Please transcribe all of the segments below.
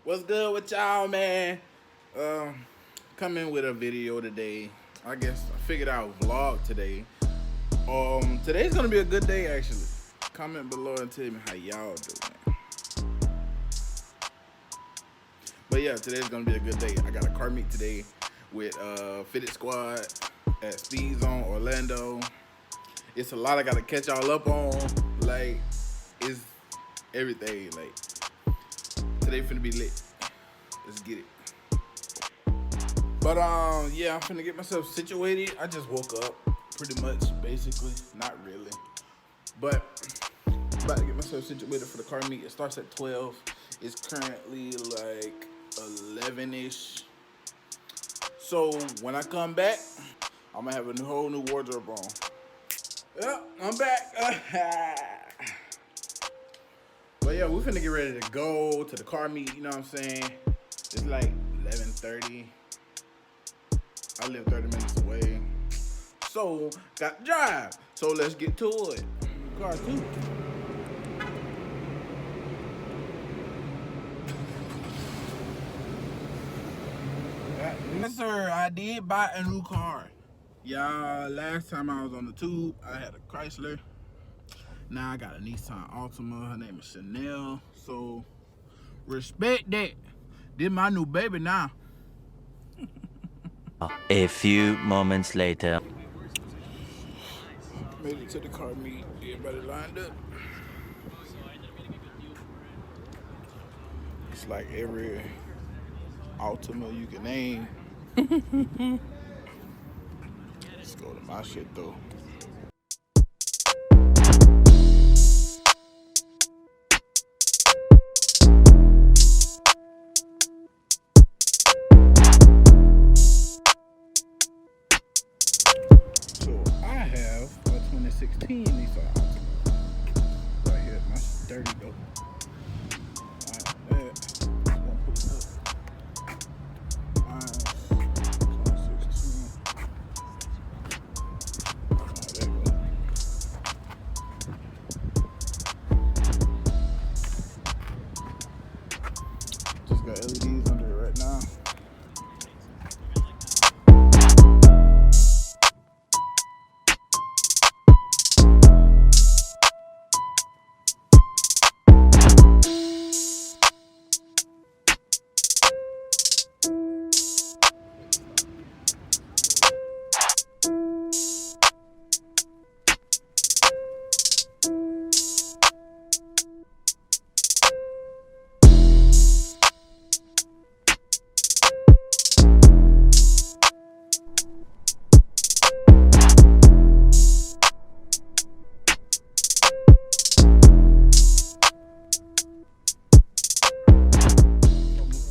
What's good with y'all, man? Coming with a video today. I guess I figured out vlog today. Today's gonna be a good day actually. Comment below and tell me how y'all doing. But yeah, today's gonna be a good day. I got a car meet today with Fitted Squad at Speed Zone Orlando. It's a lot I gotta catch y'all up on. Like, it's everything. Like, today finna be lit. Let's get it. But yeah, I'm finna get myself situated. I just woke up, pretty much, basically. Not really, but about to get myself situated for the car meet. It starts at 12. It's currently like 11-ish. So when I come back, I'm gonna have a whole new wardrobe on. Yep, I'm back. But yeah, we're finna get ready to go to the car meet, you know what I'm saying? It's like 11:30. I live 30 minutes away. So, got to drive. So let's get to it. Car too. Yes, sir, I did buy a new car. Y'all, last time I was on the tube, I had a Chrysler. Now I got a Nissan Altima. Her name is Chanel. So respect that. This my new baby now. A few moments later. Made it to the car meet. Everybody lined up. It's like every Altima you can name. Let's go to my shit though. So I have a 2016 Nissan Altima. Right here, my shit dirty though. Just got LEDs under it right now.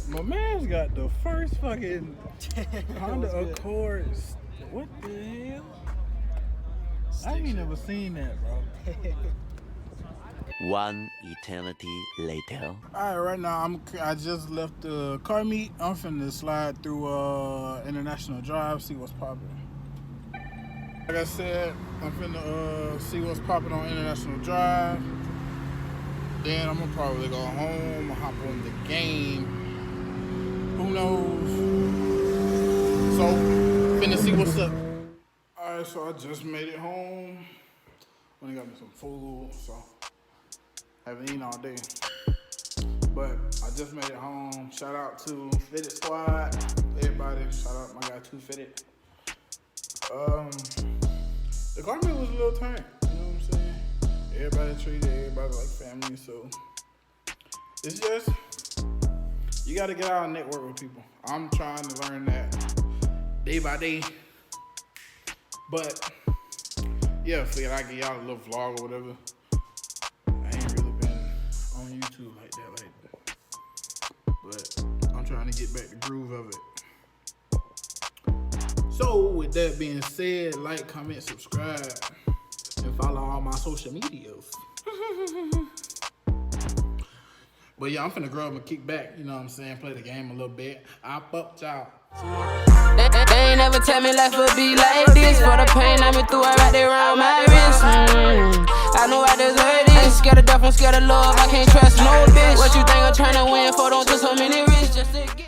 My man's got the first fucking Honda Accords. What the hell? I ain't never seen that, bro. One eternity later. Alright, right now I just left the car meet. I'm finna slide through International Drive, see what's popping. Like I said, I'm finna see what's popping on International Drive. Then I'm gonna probably go home, hop on the game. Who knows? So, finna see what's up. Alright, so I just made it home. Only got me some food, so haven't eaten all day. But I just made it home. Shout out to Fitted Squad. Everybody, shout out my guy Too Fitted. The car meet was a little turn, you know what I'm saying? Everybody treated everybody like family, so it's just, you gotta get out and network with people. I'm trying to learn that day by day. But yeah, figured I'd give y'all a little vlog or whatever. I ain't really been on YouTube like that, but I'm trying to get back the groove of it. So with that being said, like, comment, subscribe, and follow all my social medias. But yeah, I'm finna grow up and kick back, you know what I'm saying? Play the game a little bit. I'll fuck y'all. They ain't never tell me life would be like this. For the pain I been through, I right there around my wrist. I know I deserve it. I ain't scared of death, I'm scared of love. I can't trust no bitch. What you think I'm tryna win for? Don't trust so many rich just to get.